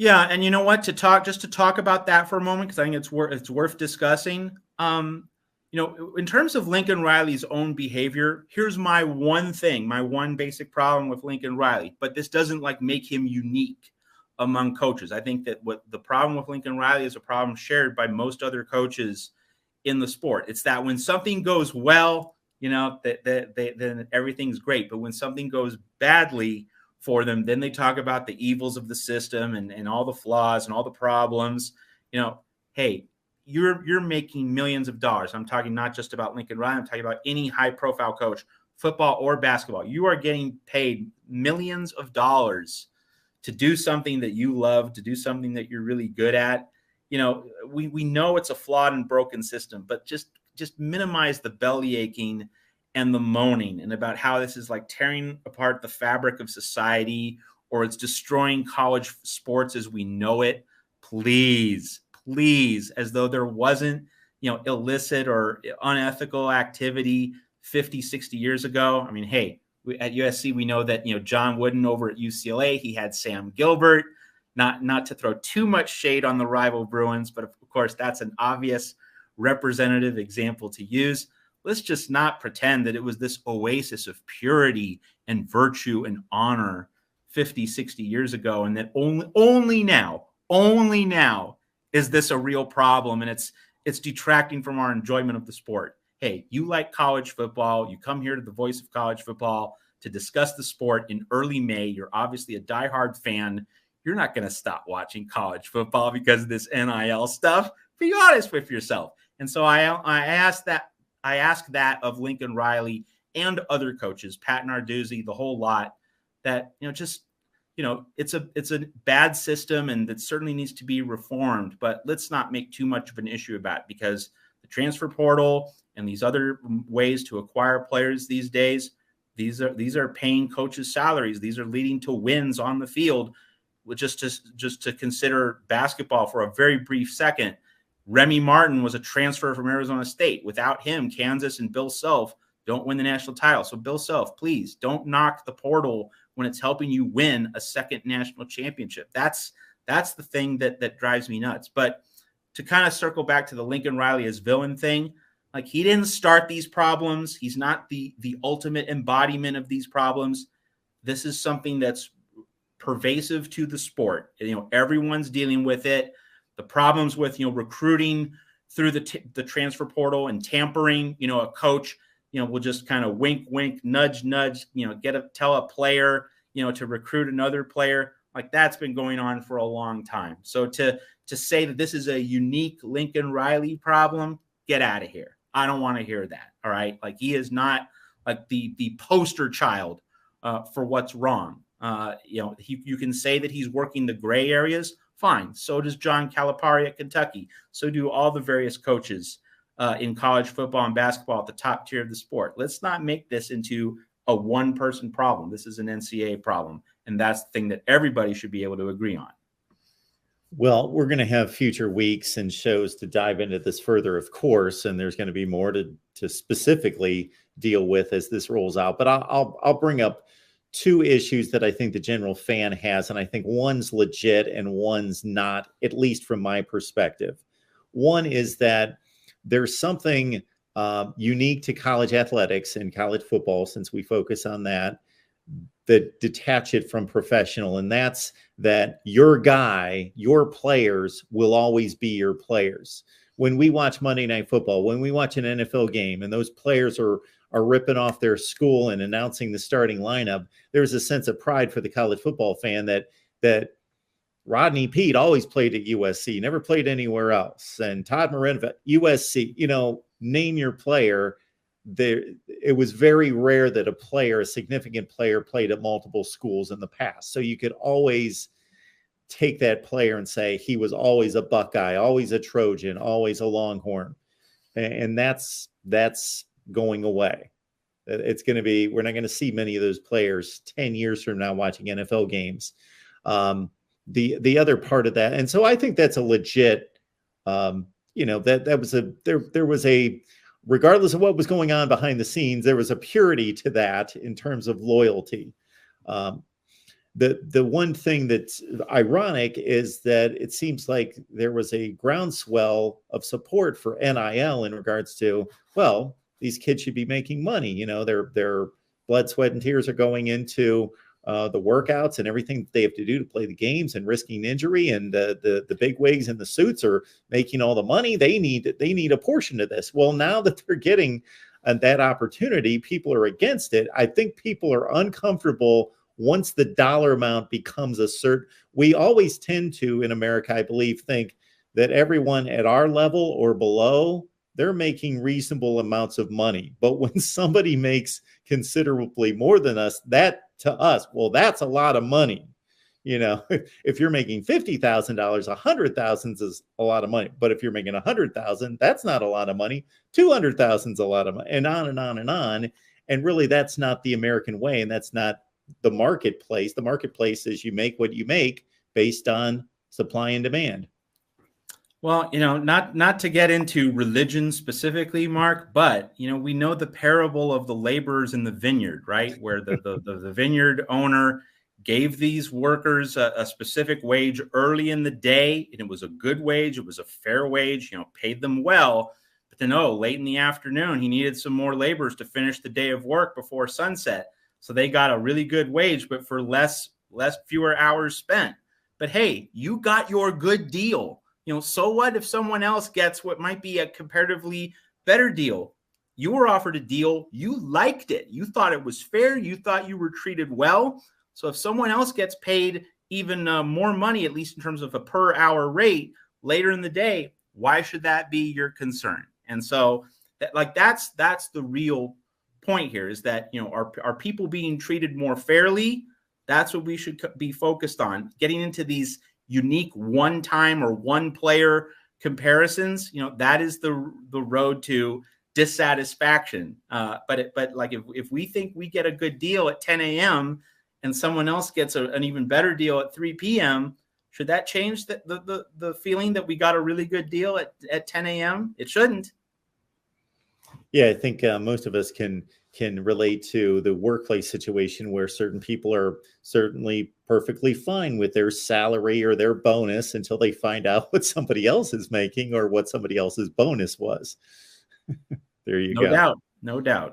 Yeah, and you know what? To talk about that for a moment, because I think it's worth discussing. In terms of Lincoln Riley's own behavior, here's my one basic problem with Lincoln Riley. But this doesn't like make him unique among coaches. I think that what the problem with Lincoln Riley is a problem shared by most other coaches in the sport. It's that when something goes well, then everything's great. But when something goes badly for them, then they talk about the evils of the system and all the flaws and all the problems. Hey, you're making millions of dollars. I'm talking not just about Lincoln Riley. I'm talking about any high profile coach, football or basketball. You are getting paid millions of dollars to do something that you love, to do something that you're really good at. We know it's a flawed and broken system, but just minimize the belly aching and the moaning and about how this is like tearing apart the fabric of society, or it's destroying college sports as we know it. Please, as though there wasn't, illicit or unethical activity 50, 60 years ago. I mean, hey, at USC, we know that, John Wooden over at UCLA, he had Sam Gilbert. Not to throw too much shade on the rival Bruins, but of course, that's an obvious representative example to use. Let's just not pretend that it was this oasis of purity and virtue and honor 50, 60 years ago, and that only now is this a real problem, and it's detracting from our enjoyment of the sport. Hey, you like college football. You come here to the Voice of College Football to discuss the sport in early May. You're obviously a diehard fan. You're not going to stop watching college football because of this NIL stuff. Be honest with yourself. And so I ask that of Lincoln Riley and other coaches, Pat Narduzzi, the whole lot, that it's a bad system and that certainly needs to be reformed. But let's not make too much of an issue about it, because the transfer portal and these other ways to acquire players these days, these are paying coaches salaries. These are leading to wins on the field. Just to consider basketball for a very brief second, Remy Martin was a transfer from Arizona State. Without him, Kansas and Bill Self don't win the national title. So Bill Self, please don't knock the portal when it's helping you win a second national championship. That's the thing that drives me nuts. But to kind of circle back to the Lincoln Riley as villain thing, like, he didn't start these problems. He's not the ultimate embodiment of these problems. This is something that's pervasive to the sport. Everyone's dealing with it. The problems with, recruiting through the transfer portal and tampering, a coach, will just kind of wink, nudge, tell a player, to recruit another player. Like, that's been going on for a long time. So to say that this is a unique Lincoln Riley problem, get out of here. I don't want to hear that. All right. Like, he is not like the poster child for what's wrong. You can say that he's working the gray areas. Fine. So does John Calipari at Kentucky. So do all the various coaches in college football and basketball at the top tier of the sport. Let's not make this into a one-person problem. This is an NCAA problem, and that's the thing that everybody should be able to agree on. Well, we're going to have future weeks and shows to dive into this further, of course, and there's going to be more to specifically deal with as this rolls out. But I'll bring up two issues that I think the general fan has, and I think one's legit and one's not, at least from my perspective. One is that there's something unique to college athletics and college football, since we focus on that detach it from professional, and that's that your players will always be your players. When we watch Monday Night Football, when we watch an NFL game, and those players are ripping off their school and announcing the starting lineup, there's a sense of pride for the college football fan that Rodney Peete always played at USC, never played anywhere else. And Todd Moreno, USC, name your player. It was very rare that a significant player played at multiple schools in the past. So you could always take that player and say he was always a Buckeye, always a Trojan, always a Longhorn. And that's going away. It's going to be, we're not going to see many of those players 10 years from now watching NFL games. The other part of that, and so I think that's a legit, there was a, regardless of what was going on behind the scenes, there was a purity to that in terms of loyalty. The one thing that's ironic is that it seems like there was a groundswell of support for NIL in regards to, well, these kids should be making money. You know, their blood, sweat, and tears are going into the workouts and everything they have to do to play the games and risking injury. And the big wigs in the suits are making all the money. They need a portion of this. Well, now that they're getting that opportunity, people are against it. I think people are uncomfortable once the dollar amount becomes a certain. We always tend to, in America, I believe, think that everyone at our level or below, they're making reasonable amounts of money. But when somebody makes considerably more than us, that to us, well, that's a lot of money. You know, if you're making $50,000, $100,000 is a lot of money. But if you're making $100,000, that's not a lot of money. $200,000 is a lot of money, and on and on and on. And really, that's not the American way, and that's not the marketplace. The marketplace is you make what you make based on supply and demand. Well, you know, not to get into religion specifically, Mark, but you know, we know the parable of the laborers in the vineyard, right? Where the vineyard owner gave these workers a specific wage early in the day, and it was a good wage, it was a fair wage, you know, paid them well. But then, late in the afternoon, he needed some more laborers to finish the day of work before sunset. So they got a really good wage, but for fewer hours spent. But hey, you got your good deal. You know, so what if someone else gets what might be a comparatively better deal? You were offered a deal. You liked it. You thought it was fair. You thought you were treated well. So if someone else gets paid even more money, at least in terms of a per hour rate later in the day, why should that be your concern? And so that's the real point here, is that, you know, are people being treated more fairly? That's what we should be focused on. Getting into these unique one-time or one-player comparisons, you know, that is the road to dissatisfaction. But if we think we get a good deal at 10 a.m. and someone else gets an even better deal at 3 p.m., should that change the feeling that we got a really good deal at 10 a.m.? It shouldn't. Yeah, I think most of us can relate to the workplace situation where certain people are certainly perfectly fine with their salary or their bonus until they find out what somebody else is making or what somebody else's bonus was. There you go. No doubt. No doubt.